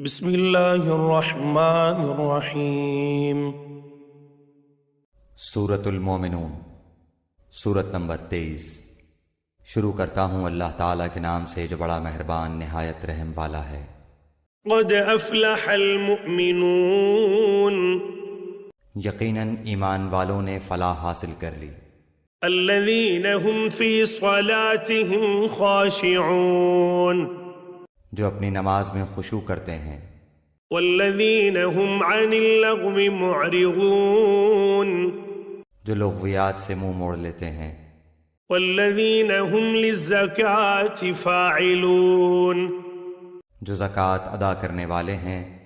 بسم اللہ الرحمن الرحیم۔ سورۃ المومنون، سورت نمبر 23۔ شروع کرتا ہوں اللہ تعالیٰ کے نام سے جو بڑا مہربان نہایت رحم والا ہے۔ قد افلح المؤمنون، یقیناً ایمان والوں نے فلاح حاصل کر لی۔ الذین هم فی صلاتهم خاشعون، جو اپنی نماز میں خشوع کرتے ہیں۔ والذین هم عن اللغو معرضون، جو لغویات سے منہ موڑ لیتے ہیں۔ والذین هم للزکاة فاعلون، جو زکوٰۃ ادا کرنے والے ہیں۔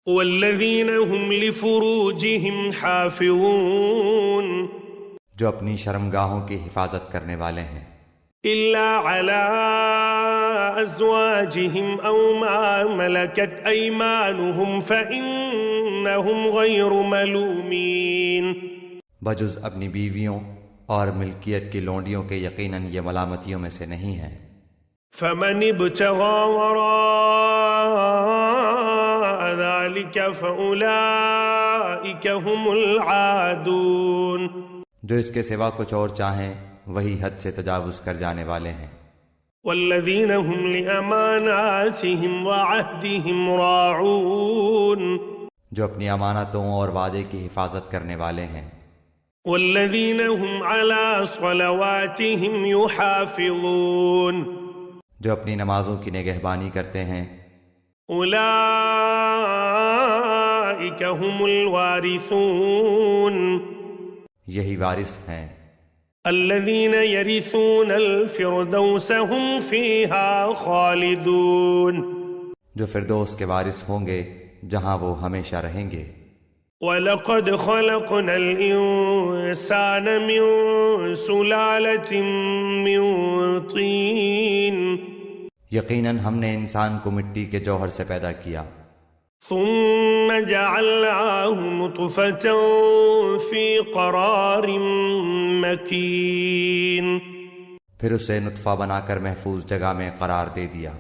والذین هم لفروجهم حافظون، جو اپنی شرمگاہوں کی حفاظت کرنے والے ہیں۔ إلا على أزواجهم أو ما ملكت أيمانهم فإنهم غير ملومين، بجز اپنی بیویوں اور ملکیت کی لونڈیوں کے یقیناً یہ ملامتیوں میں سے نہیں ہیں۔ فمن ابتغى وراء ذلك فأولئك هم العادون، جو اس کے سوا کچھ اور چاہیں وہی حد سے تجاوز کر جانے والے ہیں۔ والذین هم لأماناتهم وعهدهم راعون، جو اپنی امانتوں اور وعدے کی حفاظت کرنے والے ہیں۔ والذین هم على صلواتهم يحافظون، جو اپنی نمازوں کی نگہبانی کرتے ہیں۔ اولئک هم الوارثون، یہی وارث ہیں۔ الذین یرثون الفردوس هم فیہا خالدون، جو فردوس کے وارث ہوں گے جہاں وہ ہمیشہ رہیں گے۔ وَلَقَدْ خَلَقْنَا الْإِنسَانَ مِن سُلَالَةٍ مِّن طِينٍ، یقیناً ہم نے انسان کو مٹی کے جوہر سے پیدا کیا۔ ثم جعلناه نطفة في قرار مكين، پھر اسے نطفہ بنا کر محفوظ جگہ میں قرار دے دیا۔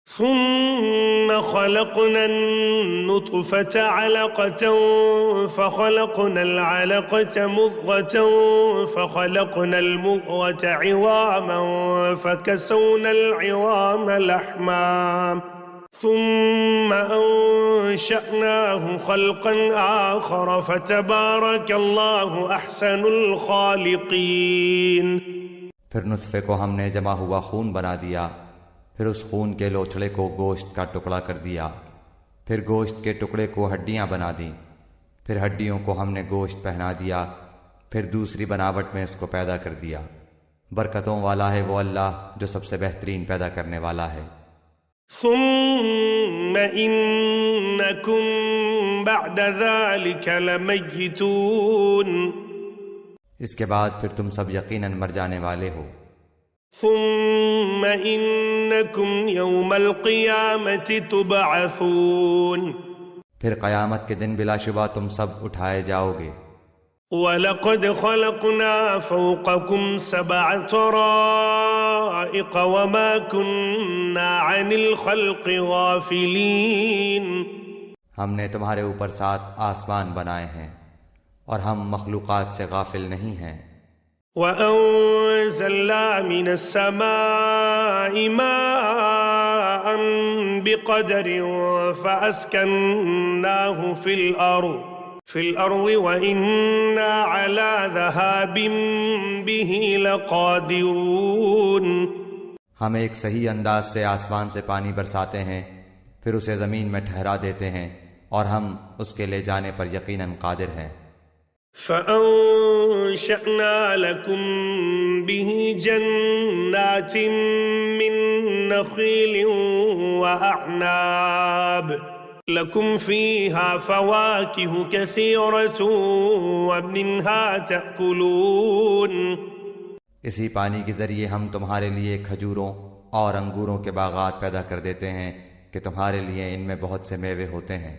ثم خلقنا النطفة علقة فخلقنا العلقة مضغة فخلقنا المضغة عظاما فكسونا العظام لحما ثم أنشأناه خلقا آخر فتبارك الله أحسن الخالقين۔ پھر نطفے کو ہم نے جمع ہوا خون بنا دیا، پھر اس خون کے لوتھڑے کو گوشت کا ٹکڑا کر دیا، پھر گوشت کے ٹکڑے کو ہڈیاں بنا دیں، پھر ہڈیوں کو ہم نے گوشت پہنا دیا، پھر دوسری بناوٹ میں اس کو پیدا کر دیا۔ برکتوں والا ہے وہ اللہ جو سب سے بہترین پیدا کرنے والا ہے۔ ثم إنكم بعد ذلك لمیتون، اس کے بعد پھر تم سب یقیناً مر جانے والے ہو۔ ثم إنكم يوم القيامة تبعثون، پھر قیامت کے دن بلا شبہ تم سب اٹھائے جاؤ گے۔ وَلَقَدْ خَلَقْنَا فَوْقَكُمْ سَبْعَ طَرَائِقَ وَمَا كُنَّا عَنِ الْخَلْقِ غَافِلِينَ، ہم نے تمہارے اوپر 7 آسمان بنائے ہیں اور ہم مخلوقات سے غافل نہیں ہیں۔ وَأَنزَلْنَا مِنَ السَّمَاءِ مَاءً بِقَدَرٍ فَأَسْكَنَّاهُ فِي الْأَرْضِ وَإِنَّا عَلَى ذَهَابٍ بِهِ لَقَادِرُونَ، ہم ایک صحیح انداز سے آسمان سے پانی برساتے ہیں، پھر اسے زمین میں ٹھہرا دیتے ہیں اور ہم اس کے لے جانے پر یقیناً قادر ہیں۔ فَأَنشَأْنَا لَكُم بِهِ جَنَّاتٍ مِّن نَّخِيلٍ وَأَعْنَابٍ لَكُمْ فِيهَا فَوَاكِهُ كَثِيرَةٌ وَمِنْهَا تَأْكُلُونَ، اسی پانی کے ذریعے ہم تمہارے لیے کھجوروں اور انگوروں کے باغات پیدا کر دیتے ہیں کہ تمہارے لیے ان میں بہت سے میوے ہوتے ہیں،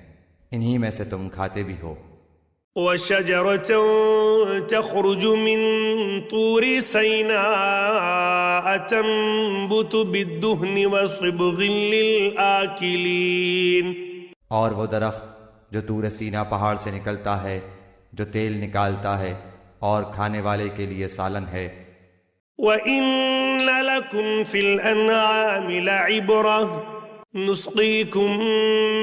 انہی میں سے تم کھاتے بھی ہو۔ وشجرة تخرج من طور سيناء تنبت بالدهن وصبغ للآكلين. اور وہ درخت جو طور سینا پہاڑ سے نکلتا ہے، جو تیل نکالتا ہے اور کھانے والے کے لیے سالن ہے. وَإِنَّ لَكُمْ فِي الْأَنْعَامِ لَعِبْرَةً نُسْقِيكُم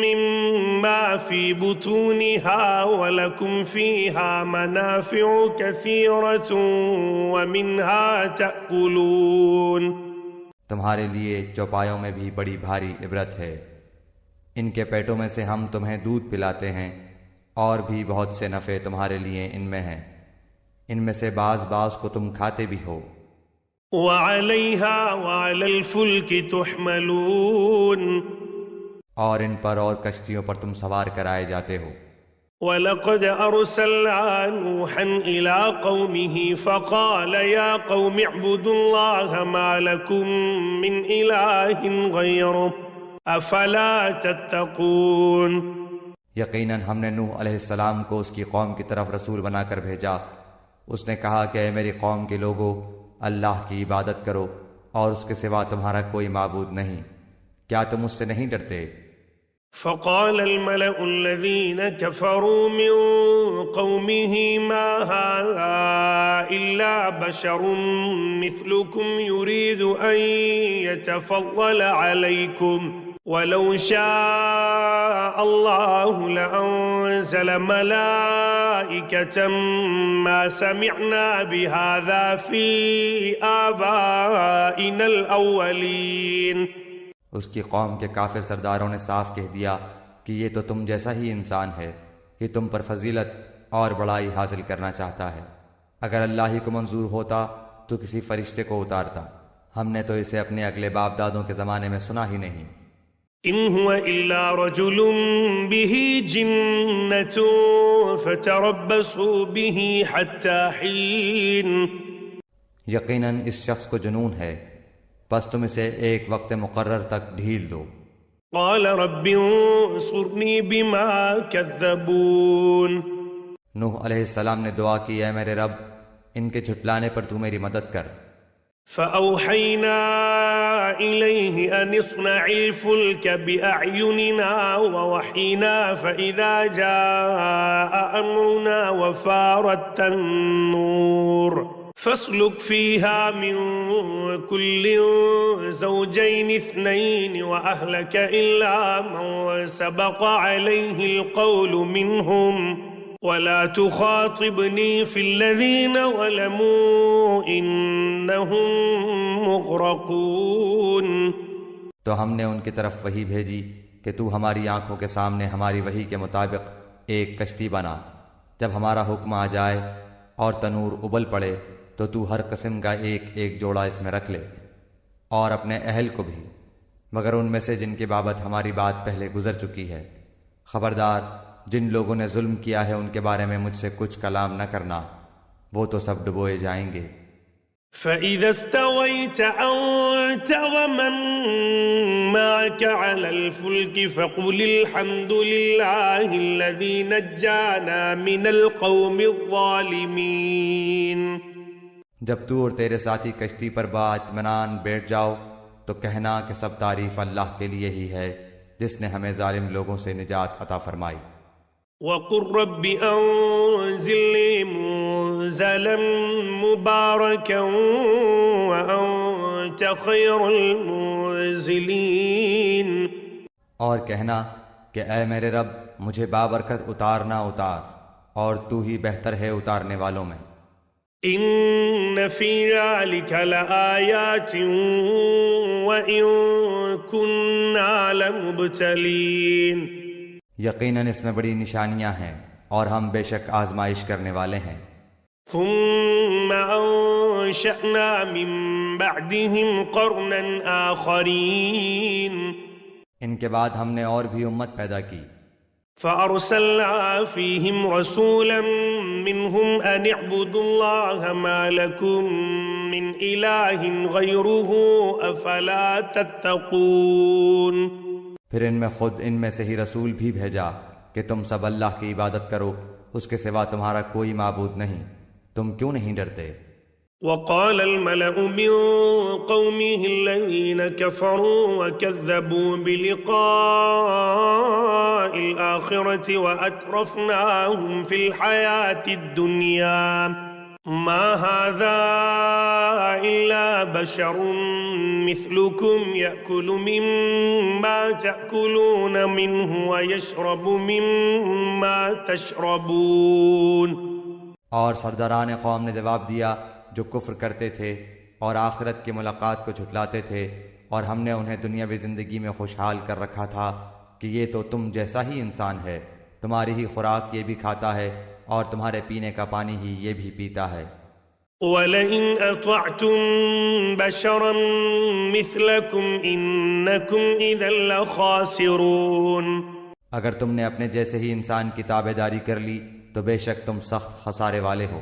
مِّمَّا فِي بُطُونِهَا وَلَكُمْ فِيهَا مَنَافِعُ كَثِيرَةٌ وَمِنْهَا تَأْكُلُونَ. تمہارے لیے چوپایوں میں بھی بڑی بھاری عبرت ہے. ان کے پیٹوں میں سے ہم تمہیں دودھ پلاتے ہیں، اور بھی بہت سے نفع تمہارے لیے ان میں ہیں. ان میں سے بعض کو تم کھاتے بھی ہو. وَعَلَيْهَا وَعَلَى الْفُلْكِ تُحْمَلُونَ. اور ان پر اور کشتیوں پر تم سوار کرائے جاتے ہو. وَلَقَدْ أَرْسَلْنَا نُوحًا إِلَىٰ قَوْمِهِ فَقَالَ يَا قَوْمِ اعْبُدُوا اللَّهَ مَا لَكُم مِّنْ إِلَٰهٍ غَيْرُهُ أَفَلَا تَتَّقُونَ. یقیناً ہم نے نوح علیہ السلام کو اس کی قوم کی طرف رسول بنا کر بھیجا. اس نے کہا کہ اے میری قوم کے لوگو، اللہ کی عبادت کرو اور اس کے سوا تمہارا کوئی معبود نہیں. کیا تم اس سے نہیں ڈرتے؟ فقال الملأ الذين كفروا من قومه ما هذا إلا بشر مثلكم يريد أن يتفضل عليكم ولو شاء الله لأنزل ملائكة ما سمعنا بهذا في آبائنا الأولين. اس کی قوم کے کافر سرداروں نے صاف کہہ دیا کہ یہ تو تم جیسا ہی انسان ہے، یہ تم پر فضیلت اور بڑائی حاصل کرنا چاہتا ہے. اگر اللہ ہی کو منظور ہوتا تو کسی فرشتے کو اتارتا. ہم نے تو اسے اپنے اگلے باپ دادوں کے زمانے میں سنا ہی نہیں. ان هو الا رجل به جنة فتربصوا به حتى حين. یقیناً اس شخص کو جنون ہے، بس تم اسے ایک وقت مقرر تک ڈھیل دو. قال رب انصرني بما كذبون. نوح علیہ السلام نے دعا کی، اے میرے رب، ان کے جھٹلانے پر تو میری مدد کر. فأوحينا إليه أن اصنع الفلك بأعيننا ووحينا فإذا جاء أمرنا وفارت النور فاسلك فيها من كل زوجين اثنين وأهلك إلا من سبق عليه القول منهم ولا تخاطبني في الذين ظلموا إنهم مغرقون. تو ہم نے ان کی طرف وحی بھیجی کہ تو ہماری آنکھوں کے سامنے ہماری وحی کے مطابق ایک کشتی بنا. جب ہمارا حکم آ جائے اور تنور ابل پڑے تو تو ہر قسم کا ایک ایک جوڑا اس میں رکھ لے، اور اپنے اہل کو بھی، مگر ان میں سے جن کے بابت ہماری بات پہلے گزر چکی ہے. خبردار، جن لوگوں نے ظلم کیا ہے ان کے بارے میں مجھ سے کچھ کلام نہ کرنا، وہ تو سب ڈبوئے جائیں گے. فَإِذَا اسْتَوَيْتَ أَنْتَ وَمَنْ مَعَكَ عَلَى الْفُلْكِ فَقُلِ الْحَمْدُ لِلَّهِ الَّذِي نَجَّانَا مِنَ الْقَوْمِ الظَّالِمِينَ. جب تو اور تیرے ساتھی کشتی پر بااطمینان بیٹھ جاؤ تو کہنا کہ سب تعریف اللہ کے لیے ہی ہے جس نے ہمیں ظالم لوگوں سے نجات عطا فرمائی. وَقُلْ رَبِّ أَنزِلْنِي مُنزَلًا مُبَارَكًا وَأَنْتَ خَيْرُ الْمُنزِلِينَ. اور کہنا کہ اے میرے رب، مجھے بابرکت اتارنا اتار، اور تو ہی بہتر ہے اتارنے والوں میں. إِنَّ فِي ذَلِكَ لَآيَاتٍ وَإِن كُنَّا لَمُبْتَلِينَ. یقیناً اس میں بڑی نشانیاں ہیں اور ہم بے شک آزمائش کرنے والے ہیں. ثُمَّ أَنشَأْنَا مِن بَعْدِهِمْ قَرْنًا آخَرِينَ. ان کے بعد ہم نے اور بھی امت پیدا کی. فَأَرْسَلْنَا فِيهِمْ رَسُولًا مِّنْهُمْ أَنِ اعْبُدُوا اللَّهَ مَا لَكُم مِّنْ إِلَٰهٍ غَيْرُهُ أَفَلَا تَتَّقُونَ. پھر ان میں سے ہی رسول بھی بھیجا کہ تم سب اللہ کی عبادت کرو اس کے سوا تمہارا کوئی معبود نہیں، تم کیوں نہیں ڈرتے؟ وقال الملأ من قومه الذين كفروا وكذبوا بلقاء الآخرة وأترفناهم في الحياة الدنيا ما هذا إلا بشر مثلكم يأكل مما تأكلون منه ويشرب مما تشربون۔ اور سرداران قوم نے جواب دیا جو کفر کرتے تھے اور آخرت کی ملاقات کو جھٹلاتے تھے، اور ہم نے انہیں دنیاوی زندگی میں خوشحال کر رکھا تھا کہ یہ تو تم جیسا ہی انسان ہے، تمہاری ہی خوراک یہ بھی کھاتا ہے اور تمہارے پینے کا پانی ہی یہ بھی پیتا ہے۔ وَلَئِنْ أَطَعْتُمْ بَشَرًا مِثْلَكُمْ إِنَّكُمْ إِذًا لَخَاسِرُونَ۔ اگر تم نے اپنے جیسے ہی انسان کی تابع داری کر لی تو بے شک تم سخت خسارے والے ہو۔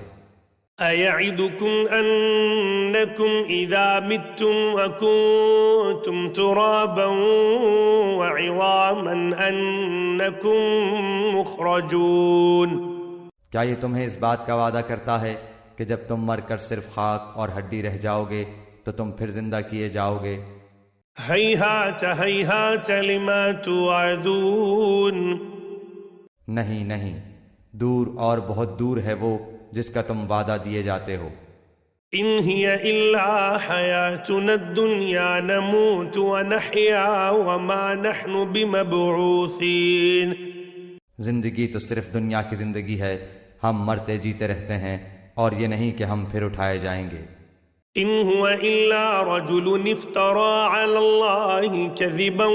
أَيَعِدُكُمْ أَنَّكُمْ إِذَا مِتُّمْ وَكُنْتُمْ تُرَابًا وَعِظَامًا أَنَّكُمْ مُخْرَجُونَ۔ کیا یہ تمہیں اس بات کا وعدہ کرتا ہے کہ جب تم مر کر صرف خاک اور ہڈی رہ جاؤ گے تو تم پھر زندہ کیے جاؤ گے؟ هَيْهَاتَ هَيْهَاتَ لِمَا تُوعَدُونَ۔ نہیں نہیں، دور اور بہت دور ہے وہ جس کا تم وعدہ دیے جاتے ہو۔ إِنْ هِيَ إِلَّا حَيَاتُنَا الدُّنْيَا نَمُوتُ وَنَحْيَا وَمَا نَحْنُ بِمَبْعُوثِينَ۔ زندگی تو صرف دنیا کی زندگی ہے، ہم مرتے جیتے رہتے ہیں اور یہ نہیں کہ ہم پھر اٹھائے جائیں گے۔ إِنْ هُوَ إِلَّا رَجُلٌ افْتَرَى عَلَى اللَّهِ كَذِبًا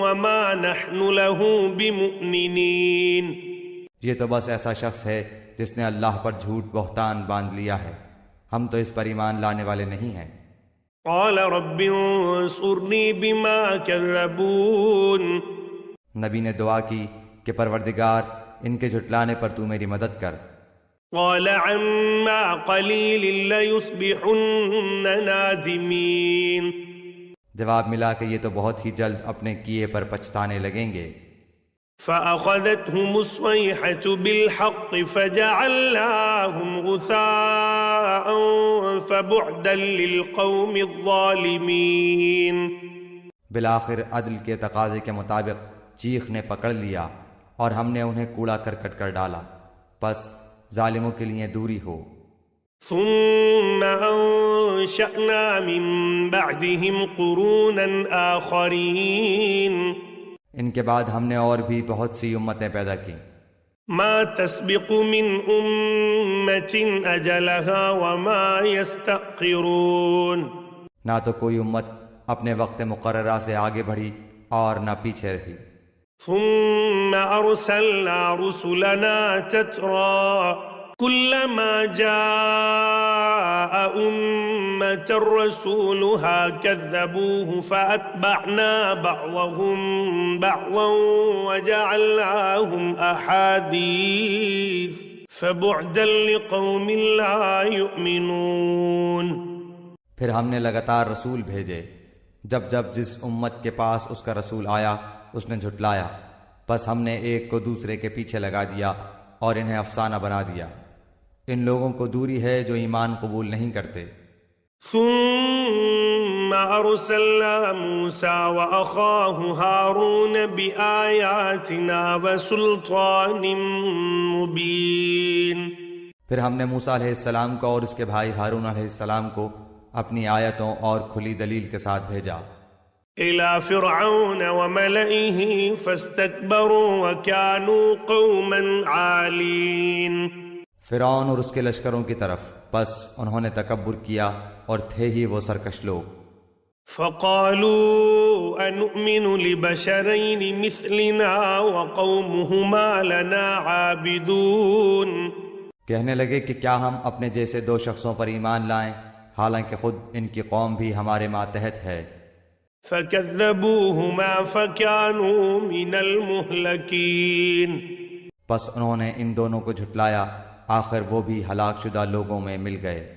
وَمَا نَحْنُ لَهُ بِمُؤْمِنِينَ۔ یہ تو بس ایسا شخص ہے جس نے اللہ پر جھوٹ بہتان باندھ لیا ہے، ہم تو اس پر ایمان لانے والے نہیں ہیں۔ قَالَ رَبِّ انصُرْنِي بِمَا كَذَّبُونَ۔ نبی نے دعا کی کہ پروردگار ان کے جھٹلانے پر تو میری مدد کر۔ قَالَ عَمَّا قَلِيلٍ لَيُصْبِحُنَّ نَادِمِينَ۔ جواب ملا کہ یہ تو بہت ہی جلد اپنے کیے پر پچھتانے لگیں گے۔ فَأَخَذَتْهُمُ الصَّيْحَةُ بِالْحَقِّ فَجَعَلْنَاهُمْ غُثَاءً فَبُعْدًا لِلْقَوْمِ الظَّالِمِينَ۔ بالآخر عدل کے تقاضے کے مطابق چیخ نے پکڑ لیا اور ہم نے انہیں کوڑا کرکٹ کر ڈالا، پس ظالموں کے لیے دوری ہو۔ ثُمَّ أَنشَأْنَا مِن بَعْدِهِمْ قُرُونًا آخَرِينَ۔ ان کے بعد ہم نے اور بھی بہت سی امتیں پیدا کی۔ مَا تَسْبِقُ مِنْ أُمَّةٍ أَجَلَهَا وَمَا يَسْتَأْخِرُونَ۔ نہ تو کوئی امت اپنے وقت مقررہ سے آگے بڑھی اور نہ پیچھے رہی۔ ثُمَّ أَرْسَلْنَا رُسُلَنَا تَتْرَى كُلَّمَا جَاءَ أُمَّةً رَسُولُهَا كَذَّبُوهُ فَأَتْبَعْنَا بَعْضَهُمْ بَعْضًا وَجَعَلْنَاهُمْ أَحَادِيثَ فَبُعْدًا لِقَوْمٍ لَا يُؤْمِنُونَ۔ پھر ہم نے لگاتار رسول بھیجے، جب جب جس امت کے پاس اس کا رسول آیا اس نے جھٹلایا، بس ہم نے ایک کو دوسرے کے پیچھے لگا دیا اور انہیں افسانہ بنا دیا۔ ان لوگوں کو دوری ہے جو ایمان قبول نہیں کرتے۔ ثم أرسلنا موسى وأخاه هارون بآياتنا وسلطان مبين۔ پھر ہم نے موسیٰ علیہ السلام کو اور اس کے بھائی ہارون علیہ السلام کو اپنی آیتوں اور کھلی دلیل کے ساتھ بھیجا۔ إلى فرعون وملئه فاستكبروا وكانوا قوما عالين۔ فرعون اور اس کے لشکروں کی طرف، پس انہوں نے تکبر کیا اور تھے ہی وہ سرکش لوگ۔ فقالوا أنؤمن لبشرين مثلنا وقومهما لنا عابدون۔ کہنے لگے کہ کیا ہم اپنے جیسے دو شخصوں پر ایمان لائیں حالانکہ خود ان کی قوم بھی ہمارے ماتحت ہے۔ فكذبوهما فكانوا من المهلكين۔ پس انہوں نے ان دونوں کو جھٹلایا، آخر وہ بھی ہلاک شدہ لوگوں میں مل گئے۔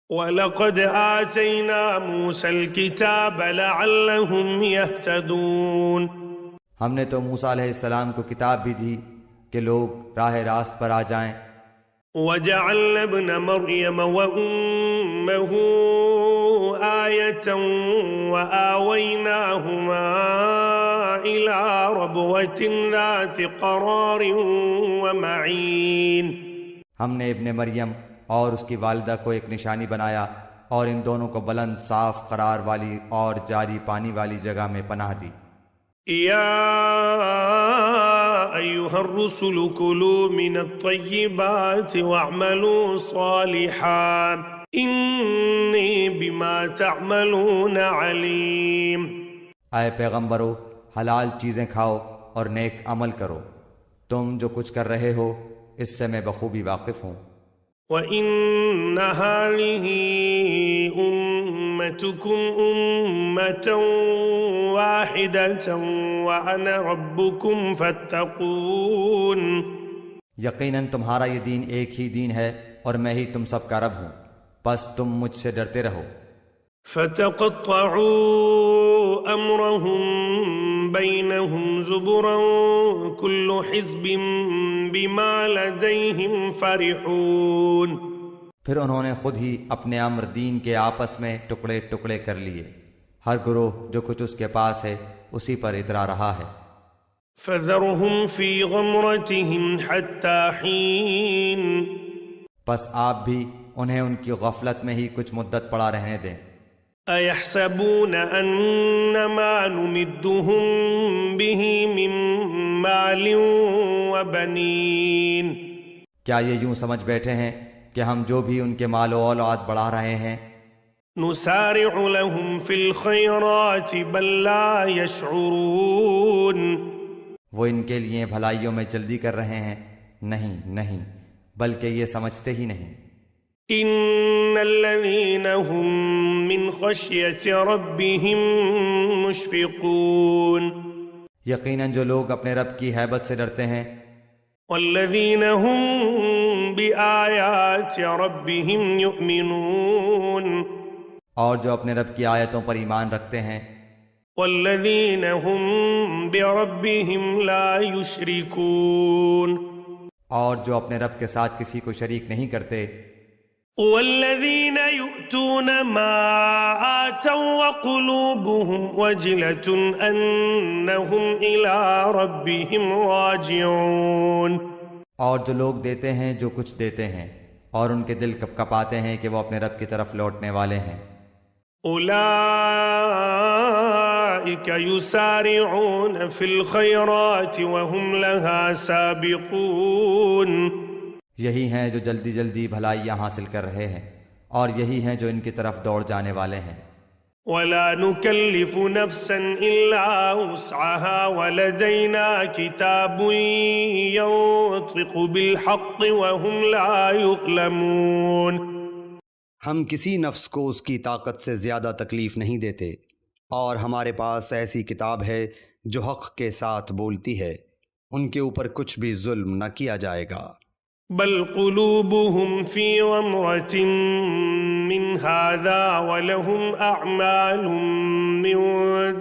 وَلَقَدْ آتَيْنَا مُوسَى الْكِتَابَ لَعَلَّهُمْ يَهْتَدُونَ۔ ہم نے تو موسیٰ علیہ السلام کو کتاب بھی دی کہ لوگ راہ راست پر آ جائیں۔ وجعلنا ابن مريم وأمه آية وآويناهما إلى ربوة ذات قرار ومعين۔ ہم نے ابن مریم اور اس کی والدہ کو ایک نشانی بنایا اور ان دونوں کو بلند صاف قرار والی اور جاری پانی والی جگہ میں پناہ دی۔ يا أيها الرسل كلوا من الطيبات واعملوا صالحا إني بما تعملون عليم۔ اے پیغمبرو، حلال چیزیں کھاؤ اور نیک عمل کرو، تم جو کچھ کر رہے ہو اس سے میں بخوبی واقف ہوں۔ وَإِنَّ هَٰذِهِ أُمَّتُكُمْ أُمَّةً وَاحِدَةً وَأَنَا رَبُّكُمْ فَاتَّقُونِ۔ یقیناً تمہارا یہ دین ایک ہی دین ہے اور میں ہی تم سب کا رب ہوں، پس تم مجھ سے ڈرتے رہو۔ فَتَقَطَّعُوا أَمْرَهُم بَيْنَهُمْ زُبُرًا كُلُّ حِزْبٍ بِمَا لَدَيْهِمْ فَرِحُونَ۔ پھر انہوں نے خود ہی اپنے امر دین کے آپس میں ٹکڑے ٹکڑے کر لیے، ہر گروہ جو کچھ اس کے پاس ہے اسی پر اترا رہا ہے۔ فَذَرْهُمْ فِي غَمْرَتِهِمْ حَتَّى حِينٍ۔ پس آپ بھی انہیں ان کی غفلت میں ہی کچھ مدت پڑا رہنے دیں۔ أَيَحْسَبُونَ أَنَّمَا نُمِدُّهُم بِهِ مِن مَّالٍ وَبَنِينَ۔ کیا یہ یوں سمجھ بیٹھے ہیں کہ ہم جو بھی ان کے مال و اولاد بڑھا رہے ہیں؟ نُسَارِعُ لَهُمْ فِي الْخَيْرَاتِ بَل لَّا يَشْعُرُونَ۔ وہ ان کے لیے بھلائیوں میں جلدی کر رہے ہیں، نہیں نہیں، بلکہ یہ سمجھتے ہی نہیں۔ إِنَّ الَّذِينَ هُم مِّنْ خَشْيَةِ رَبِّهِم مُّشْفِقُونَ۔ یقیناً جو لوگ اپنے رب کی ہیبت سے ڈرتے ہیں، وَالَّذِينَ هُم بِآيَاتِ رَبِّهِمْ يُؤْمِنُونَ۔ اور جو اپنے رب کی آیتوں پر ایمان رکھتے ہیں، وَالَّذِينَ هُم بِرَبِّهِمْ لَا يُشْرِكُونَ۔ اور جو اپنے رب کے ساتھ کسی کو شریک نہیں کرتے۔ وَالَّذِينَ يُؤْتُونَ مَا آتَوا وَقُلُوبُهُمْ وَجِلَةٌ أَنَّهُمْ إِلَىٰ رَبِّهِمْ رَاجِعُونَ۔ اور جو لوگ دیتے ہیں جو کچھ دیتے ہیں اور ان کے دل کپکپاتے ہیں کہ وہ اپنے رب کی طرف لوٹنے والے ہیں۔ أُولَٰئِكَ يُسَارِعُونَ فِي الْخَيْرَاتِ وَهُمْ لَهَا سَابِقُونَ۔ یہی ہیں جو جلدی جلدی بھلائیاں حاصل کر رہے ہیں اور یہی ہیں جو ان کی طرف دوڑ جانے والے ہیں۔ وَلَا نُكَلِّفُ نَفْسًا إِلَّا وُسْعَهَا وَلَدَيْنَا كِتَابٌ يَنطِقُ بِالْحَقِّ وَهُمْ لَا يُظْلَمُونَ۔ ہم کسی نفس کو اس کی طاقت سے زیادہ تکلیف نہیں دیتے، اور ہمارے پاس ایسی کتاب ہے جو حق کے ساتھ بولتی ہے، ان کے اوپر کچھ بھی ظلم نہ کیا جائے گا۔ بل قلوبهم في غمرة من هذا ولهم أعمال من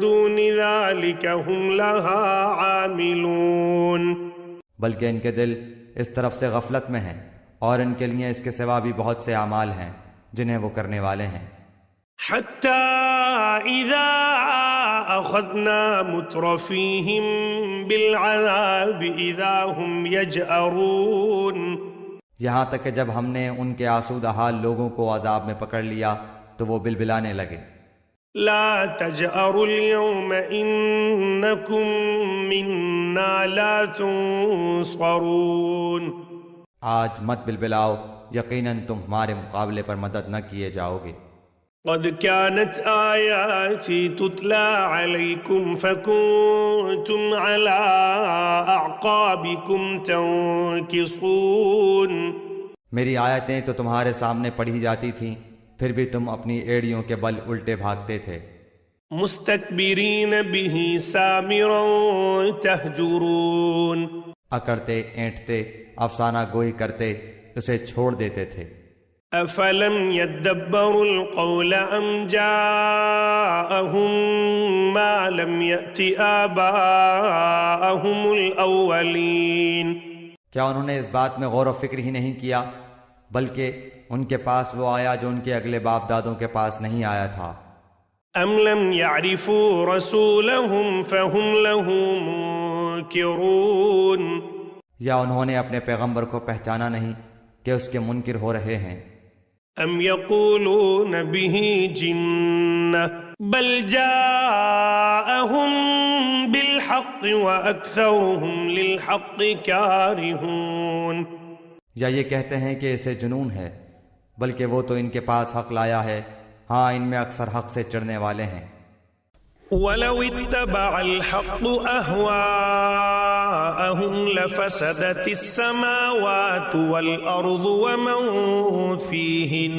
دون ذلك هم لها عاملون۔ بلکہ ان کے دل اس طرف سے غفلت میں ہیں اور ان کے لیے اس کے سوا بھی بہت سے اعمال ہیں جنہیں وہ کرنے والے ہیں۔ حتى إذا أخذنا مترفيهم بالعذاب إذا هم يجأرون۔ یہاں تک کہ جب ہم نے ان کے آسودہ حال لوگوں کو عذاب میں پکڑ لیا تو وہ بلبلانے لگے۔ لا تجأروا اليوم إنكم منا لا تنصرون۔ آج مت بلبلاؤ، یقیناً تم ہمارے مقابلے پر مدد نہ کیے جاؤ گے۔ قد كانت آياتي تتلى عليكم فكنتم على أعقابكم تنكصون۔ میری آیتیں تو تمہارے سامنے پڑھی جاتی تھیں، پھر بھی تم اپنی ایڑیوں کے بل الٹے بھاگتے تھے۔ مستكبرين به سامرا تهجرون۔ اکڑتے اینٹتے افسانہ گوئی کرتے اسے چھوڑ دیتے تھے۔ أفلم يدبروا القول أم جاءهم ما لم يأت آباءهم الأولين۔ کیا انہوں نے اس بات میں غور و فکر ہی نہیں کیا، بلکہ ان کے پاس وہ آیا جو ان کے اگلے باپ دادوں کے پاس نہیں آیا تھا۔ ام لم يعرفوا رسولهم فهم له منكرون، یا انہوں نے اپنے پیغمبر کو پہچانا نہیں کہ اس کے منکر ہو رہے ہیں۔ ام يقولون به جنة بل جاءهم بالحق واكثرهم للحق كارهون، یا یہ کہتے ہیں کہ اسے جنون ہے، بلکہ وہ تو ان کے پاس حق لایا ہے، ہاں ان میں اکثر حق سے چڑھنے والے ہیں۔ ولو اتبع الحق أهواءهم لفسدت السماوات والأرض ومن فيهن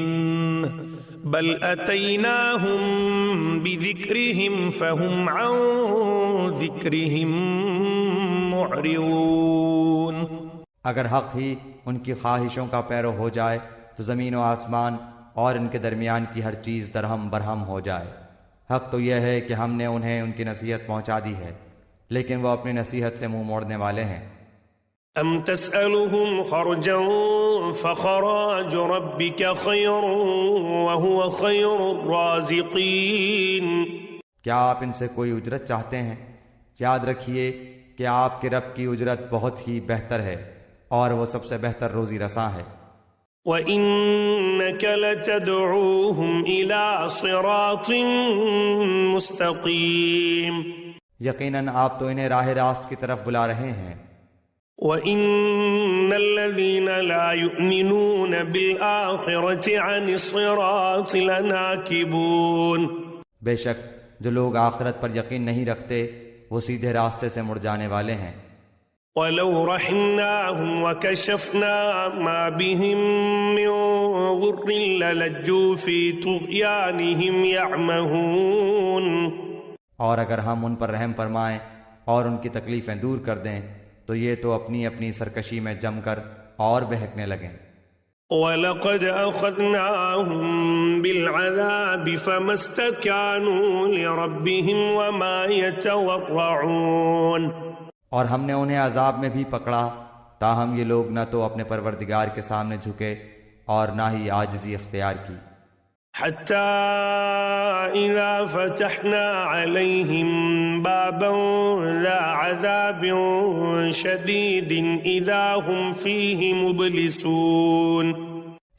بل أتيناهم بذكرهم فهم عن ذكرهم معرضون۔ اگر حق ہی ان کی خواہشوں کا پیرو ہو جائے تو زمین و آسمان اور ان کے درمیان کی ہر چیز درہم برہم ہو جائے۔ حق تو یہ ہے کہ ہم نے انہیں ان کی نصیحت پہنچا دی ہے، لیکن وہ اپنی نصیحت سے منہ موڑنے والے ہیں۔ ام تسألهم خرجا فخراج ربك خير وهو خير الرازقين، کیا آپ ان سے کوئی اجرت چاہتے ہیں؟ یاد رکھیے کہ آپ کے رب کی اجرت بہت ہی بہتر ہے اور وہ سب سے بہتر روزی رساں ہے۔ وَإِنَّكَ لَتَدْعُوهُمْ إِلَى صِرَاطٍ مُسْتَقِيمٍ، یقیناً آپ تو انہیں راہ راست کی طرف بلا رہے ہیں۔ وَإِنَّ الَّذِينَ لَا يُؤْمِنُونَ بِالْآخِرَةِ عَنِ الصِّرَاطِ لَنَاكِبُونَ، بے شک جو لوگ آخرت پر یقین نہیں رکھتے وہ سیدھے راستے سے مڑ جانے والے ہیں۔ وَلَوْ رَحِمْنَاهُمْ وَكَشَفْنَا مَا بِهِمْ مِنْ ضُرٍّ لَلَجُّوا فِي طُغْيَانِهِمْ يَعْمَهُونَ، اور اگر ہم ان پر رحم فرمائیں اور ان کی تکلیفیں دور کر دیں تو یہ تو اپنی اپنی سرکشی میں جم کر اور بہکنے لگیں۔ وَلَقَدْ أَخَذْنَاهُمْ بِالْعَذَابِ فَمَا اسْتَكَانُوا لِرَبِّهِمْ وَمَا يَتَوَرَّعُونَ، اور ہم نے انہیں عذاب میں بھی پکڑا، تاہم یہ لوگ نہ تو اپنے پروردگار کے سامنے جھکے اور نہ ہی عاجزی اختیار کی۔ حَتَّى إِذَا فَتَحْنَا عَلَيْهِمْ بَابًا ذَا عَذَابٍ شَدِيدٍ إِذَا هُمْ فِيهِ مُبْلِسُونَ،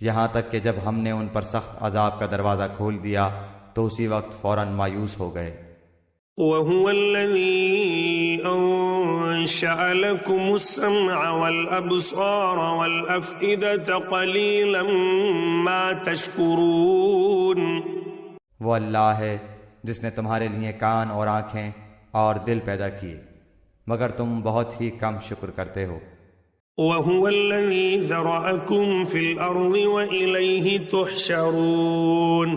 یہاں تک کہ جب ہم نے ان پر سخت عذاب کا دروازہ کھول دیا تو اسی وقت فوراً مایوس ہو گئے۔ وَهُوَ الَّذِي أَنشَأَ لَكُمُ السَّمْعَ وَالْأَبْصَارَ وَالْأَفْئِدَةَ قَلِيلًا مَا تَشْكُرُونَ، وہ اللہ ہے جس نے تمہارے لیے کان اور آنکھیں اور دل پیدا کیے، مگر تم بہت ہی کم شکر کرتے ہو۔ وَهُوَ الَّذِي ذَرَأَكُمْ فِي الْأَرْضِ وَإِلَيْهِ تُحْشَرُونَ،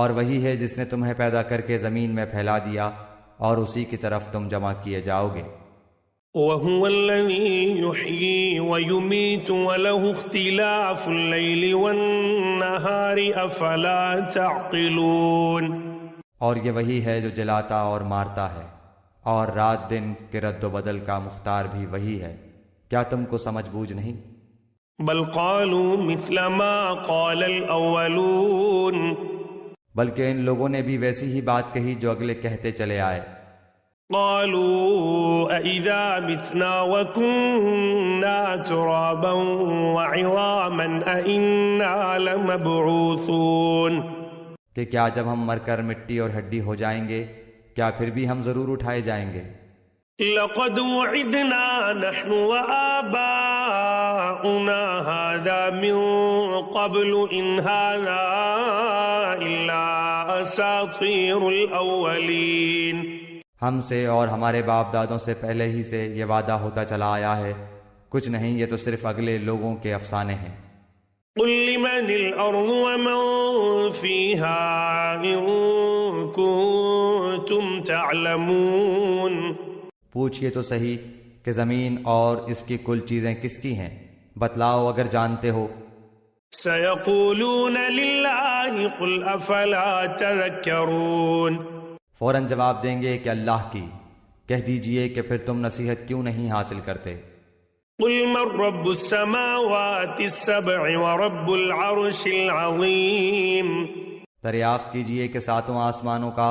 اور وہی ہے جس نے تمہیں پیدا کر کے زمین میں پھیلا دیا اور اسی کی طرف تم جمع کیے جاؤ گے۔ وَهُوَ الَّذِي يُحْيِي وَيُمِيتُ وَلَهُ اخْتِلَافُ اللَّيْلِ وَالنَّهَارِ أَفَلَا تَعْقِلُونَ، اور یہ وہی ہے جو جلاتا اور مارتا ہے، اور رات دن کے رد و بدل کا مختار بھی وہی ہے، کیا تم کو سمجھ بوجھ نہیں؟ بل قالوا مثل ما قال الأولون، بلکہ ان لوگوں نے بھی ویسی ہی بات کہی جو اگلے کہتے چلے آئے۔ قالوا أَإِذَا مِتْنَا وَكُنَّا تُرَابًا وَعِظَامًا أَإِنَّا لَمَبْعُوثُونَ، کہ کیا جب ہم مر کر مٹی اور ہڈی ہو جائیں گے کیا پھر بھی ہم ضرور اٹھائے جائیں گے؟ لقد وعدنا نحن وآباؤنا هذا من قبل إن هذا إلا أساطير الأولين، ہم سے اور ہمارے باپ دادوں سے پہلے ہی سے یہ وعدہ ہوتا چلا آیا ہے، کچھ نہیں یہ تو صرف اگلے لوگوں کے افسانے ہیں۔ قل لمن الأرض ومن فيها إن كنتم تعلمون، پوچھئے تو صحیح کہ زمین اور اس کی کل چیزیں کس کی ہیں، بتلاؤ اگر جانتے ہو۔ سيقولون لله قل أفلا تذكرون، فوراً جواب دیں گے کہ اللہ کی، کہہ دیجئے کہ پھر تم نصیحت کیوں نہیں حاصل کرتے۔ قل من رب السماوات السبع ورب العرش العظیم، دریافت کیجئے کہ ساتوں آسمانوں کا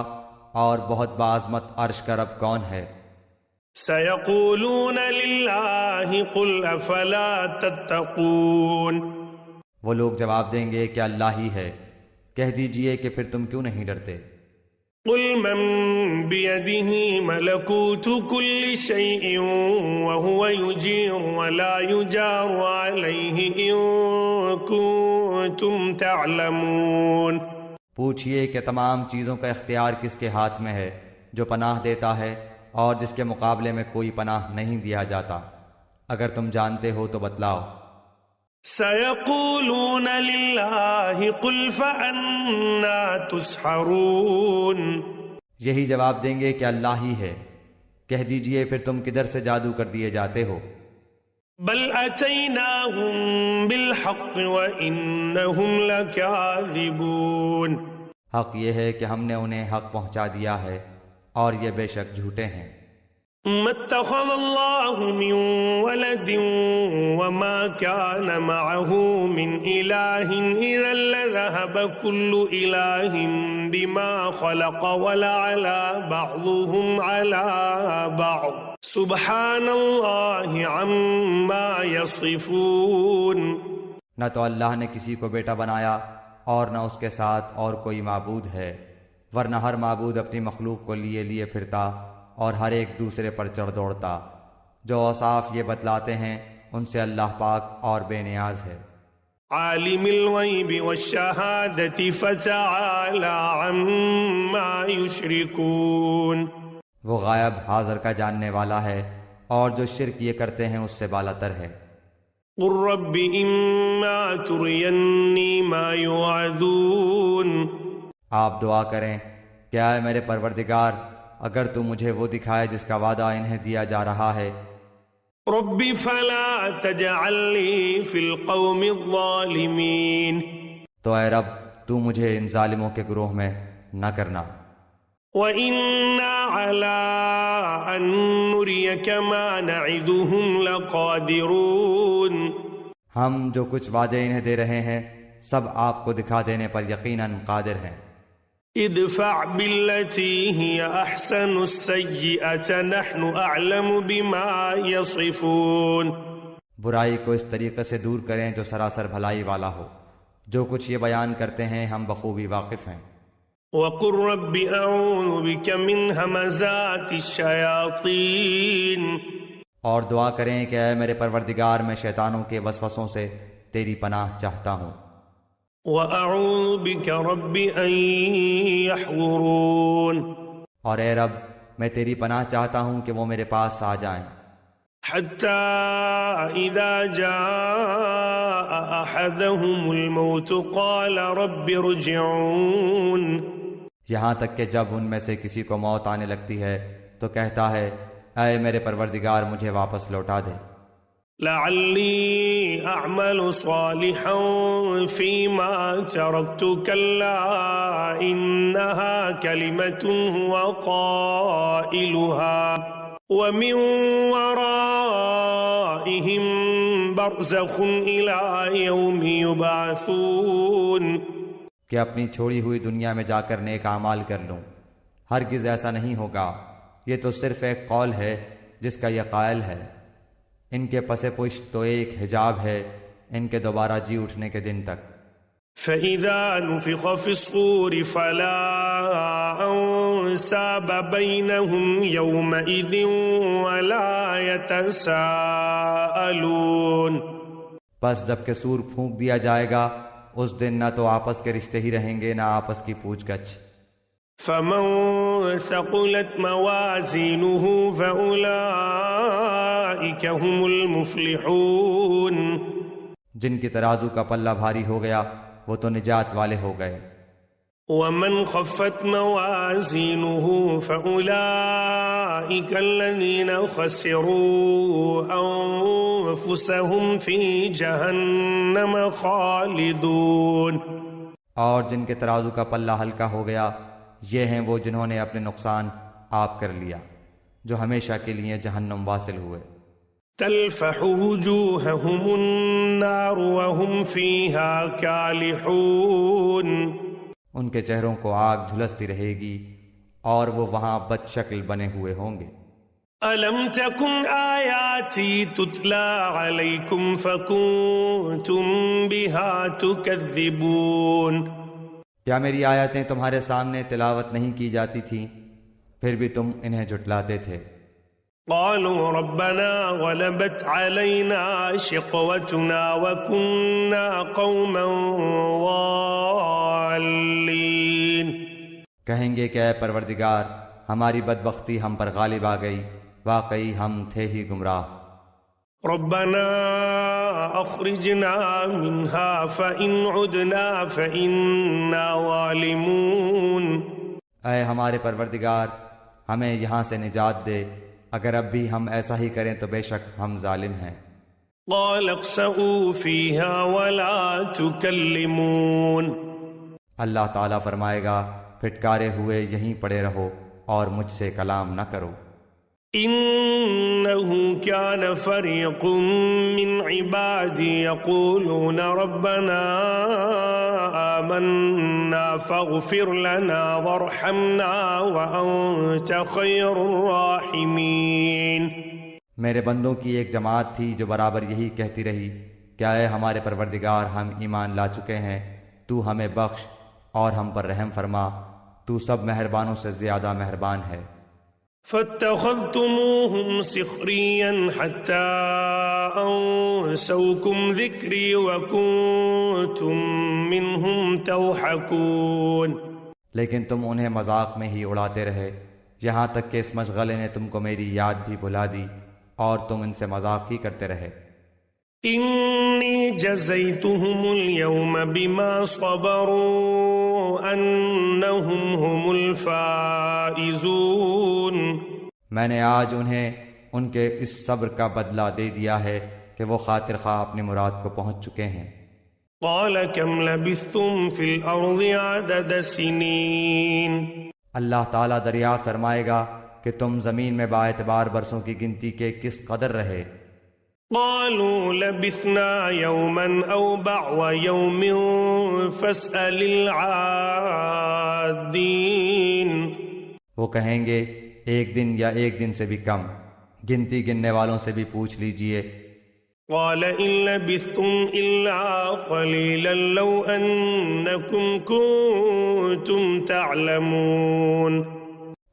اور بہت بعظمت عرش کا رب کون ہے؟ سیقولون للہ قل افلا تتقون، وہ لوگ جواب دیں گے کہ اللہ ہی ہے، کہہ دیجئے کہ پھر تم کیوں نہیں ڈرتے؟ قل من بیدہ ملکوت کل شیء وهو یجیر ولا یجار علیہ ان کنتم تعلمون، پوچھئے کہ تمام چیزوں کا اختیار کس کے ہاتھ میں ہے، جو پناہ دیتا ہے اور جس کے مقابلے میں کوئی پناہ نہیں دیا جاتا، اگر تم جانتے ہو تو بتلاؤ۔ سیقولون للہ قل فأنا تسحرون، یہی جواب دیں گے کہ اللہ ہی ہے، کہہ دیجئے پھر تم کدھر سے جادو کر دیے جاتے ہو؟ بل اتیناہم بالحق وانہم لکاذبون، حق یہ ہے کہ ہم نے انہیں حق پہنچا دیا ہے اور یہ بے شک جھوٹے ہیں۔ ما اتخذ اللہ من ولد وما كان معه من الہ اذا لذهب كل الہ بما خلق ولعلى بعضهم على بعض سبحان اللہ عما یصفون، نہ تو اللہ نے کسی کو بیٹا بنایا اور نہ اس کے ساتھ اور کوئی معبود ہے، ورنہ ہر معبود اپنی مخلوق کو لیے لیے پھرتا اور ہر ایک دوسرے پر چڑھ دوڑتا۔ جو اوصاف یہ بتلاتے ہیں ان سے اللہ پاک اور بے نیاز ہے۔ عالم الغیب والشہادۃ فتعالی عما یشرکون، وہ غائب حاضر کا جاننے والا ہے اور جو شرک یہ کرتے ہیں اس سے بالا تر ہے۔ قل رب اما ترینی ما یوعدون، آپ دعا کریں کہ اے میرے پروردگار اگر تو مجھے وہ دکھائے جس کا وعدہ انہیں دیا جا رہا ہے۔ رب فلا تجعلنی فی القوم الظالمین، تو اے رب تو مجھے ان ظالموں کے گروہ میں نہ کرنا۔ وَإِنَّا عَلَىٰ أَن نُّرِيَكَ مَا نَعِدُهُمْ لَقَادِرُونَ، ہم جو کچھ وعدے انہیں دے رہے ہیں سب آپ کو دکھا دینے پر یقیناً قادر ہیں۔ ادفع بالتي هي احسن السيئة نحن اعلم بما يصفون، برائی کو اس طریقے سے دور کریں جو سراسر بھلائی والا ہو، جو کچھ یہ بیان کرتے ہیں ہم بخوبی واقف ہیں۔ وقل رب اعوذ بك من همزات الشياطين، اور دعا کریں کہ اے میرے پروردگار میں شیطانوں کے وسوسوں سے تیری پناہ چاہتا ہوں۔ وَأَعُوذُ بِكَ رَبِّ أَن يَحْضُرُونَ، اور اے رب میں تیری پناہ چاہتا ہوں کہ وہ میرے پاس آ جائیں۔ حَتَّى إِذَا جَاءَ أَحَدَهُمُ الْمَوْتُ قَالَ رَبِّ ارْجِعُونِ، یہاں تک کہ جب ان میں سے کسی کو موت آنے لگتی ہے تو کہتا ہے اے میرے پروردگار مجھے واپس لوٹا دے، لعلی اعمل صالحا فیما ترکت کلا انہا کلمت هو قائلها ومن ورائهم برزخ الى یوم یبعثون، کہ اپنی چھوڑی ہوئی دنیا میں جا کر نیک اعمال کر لوں، ہرگز ایسا نہیں ہوگا، یہ تو صرف ایک قول ہے جس کا یہ قائل ہے، ان کے پس پشت تو ایک حجاب ہے ان کے دوبارہ جی اٹھنے کے دن تک۔ فَإِذَا نُفِخَ فِي الصُّورِ فَلَا أَنْسَابَ بَيْنَهُمْ يَوْمَئِذٍ وَلَا يَتَسَاءَلُونَ، بس جب کہ سور پھونک دیا جائے گا اس دن نہ تو آپس کے رشتے ہی رہیں گے نہ آپس کی پوچھ گچھ۔ فَمَنْ ثَقُلَتْ مَوَازِينُهُ فَأُولَئِكَ هُمُ الْمُفْلِحُونَ، جن کی ترازو کا پلہ بھاری ہو گیا وہ تو نجات والے ہو گئے۔ وَمَنْ خَفَّتْ مَوَازِينُهُ فَأُولَئِكَ الَّذِينَ خَسِرُوا أَنفُسَهُمْ فِي جَهَنَّمَ خَالِدُونَ، اور جن کے ترازو کا پلہ ہلکا ہو گیا یہ ہیں وہ جنہوں نے اپنے نقصان آپ کر لیا، جو ہمیشہ کے لیے جہنم واصل ہوئے۔ تلفح وجوههم النار وهم فيها كالحون، ان کے چہروں کو آگ جھلستی رہے گی اور وہ وہاں بد شکل بنے ہوئے ہوں گے۔ ألم تكن آياتي تتلى عليكم فكنتم بها تكذبون، کیا میری آیتیں تمہارے سامنے تلاوت نہیں کی جاتی تھیں پھر بھی تم انہیں جھٹلاتے تھے؟ قالوا ربنا غلبت علينا شقوتنا وكنا قوما ضالين، کہیں گے کہ اے پروردگار ہماری بدبختی ہم پر غالب آ گئی، واقعی ہم تھے ہی گمراہ۔ ربنا اخرجنا منها فإن عدنا فإنا ظالمون، اے ہمارے پروردگار ہمیں یہاں سے نجات دے، اگر اب بھی ہم ایسا ہی کریں تو بے شک ہم ظالم ہیں۔ قال اخسئوا فيها ولا تكلمون، اللہ تعالیٰ فرمائے گا پھٹکارے ہوئے یہیں پڑے رہو اور مجھ سے کلام نہ کرو۔ إنه كان فريق من عبادي يقولون ربنا آمنا فاغفر لنا وارحمنا وأنت خير الراحمين، میرے بندوں کی ایک جماعت تھی جو برابر یہی کہتی رہی کہ اے ہمارے پروردگار ہم ایمان لا چکے ہیں، تو ہمیں بخش اور ہم پر رحم فرما، تو سب مہربانوں سے زیادہ مہربان ہے۔ فاتخذتموهم سخريا حتى أنسوكم ذكري وكنتم منهم تضحكون، لیکن تم انہیں مذاق میں ہی اڑاتے رہے یہاں تک کہ اس مشغلے نے تم کو میری یاد بھی بھلا دی اور تم ان سے مذاق ہی کرتے رہے۔ إني جزيتهم اليوم بما صبروا أنهم هم الفائزون، میں نے آج انہیں ان کے اس صبر کا بدلہ دے دیا ہے کہ وہ خاطر خواہ اپنی مراد کو پہنچ چکے ہیں۔ قال كم لبثتم في الأرض عدد سنين، اللہ تعالیٰ دریافت فرمائے گا کہ تم زمین میں با اعتبار برسوں کی گنتی کے کس قدر رہے؟ قالوا لبثنا يوما أو بعض يوم فاسأل العادين، وہ کہیں گے ایک دن یا ایک دن سے بھی کم، گنتی گننے والوں سے بھی پوچھ لیجئے۔ قال إن لبثتم إلا قليلا لو أنكم كنتم تعلمون،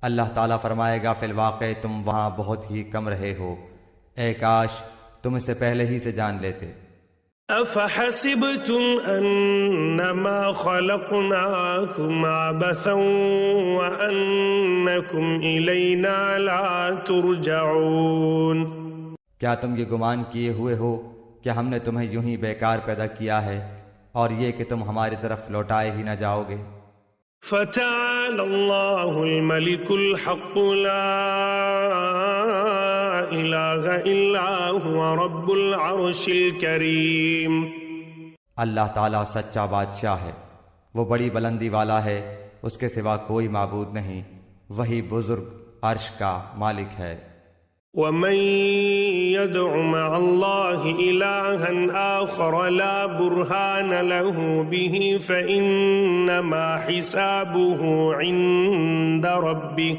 اللہ تعالیٰ فرمائے گا فی الواقع تم وہاں بہت ہی کم رہے ہو، اے کاش تم اسے پہلے ہی سے جان لیتے۔ أفحسبتم أنما خلقناكم عبثا وأنكم إلينا لا ترجعون، کیا تم یہ گمان کیے ہوئے ہو کہ ہم نے تمہیں یوں ہی بیکار پیدا کیا ہے اور یہ کہ تم ہماری طرف لوٹائے ہی نہ جاؤ گے؟ فتعالى الله الملك الحق لا إله إلا هو رب العرش الكريم، اللہ تعالیٰ سچا بادشاہ ہے، وہ بڑی بلندی والا ہے، اس کے سوا کوئی معبود نہیں، وہی بزرگ عرش کا مالک ہے۔ ومن يدع مع الله إلها آخر لا برهان له به فإنما حسابه عند ربه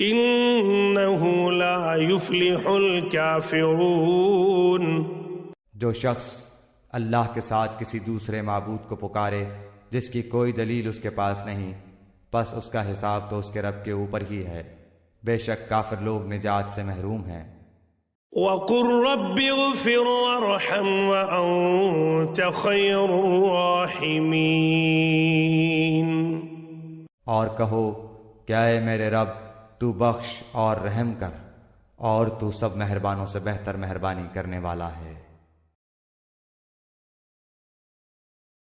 إنه لا يفلح الكافرون، جو شخص اللہ کے ساتھ کسی دوسرے معبود کو پکارے جس کی کوئی دلیل اس کے پاس نہیں، بس اس کا حساب تو اس کے رب کے اوپر ہی ہے، بے شک کافر لوگ نجات سے محروم ہیں۔ وَقُلْ رَبِّ اغْفِرْ وَارْحَمْ وَأَنْتَ خَيْرُ الرَّاحِمِينَ، اور کہو کہ اے میرے رب تو بخش اور رحم کر اور تو سب مہربانوں سے بہتر مہربانی کرنے والا ہے۔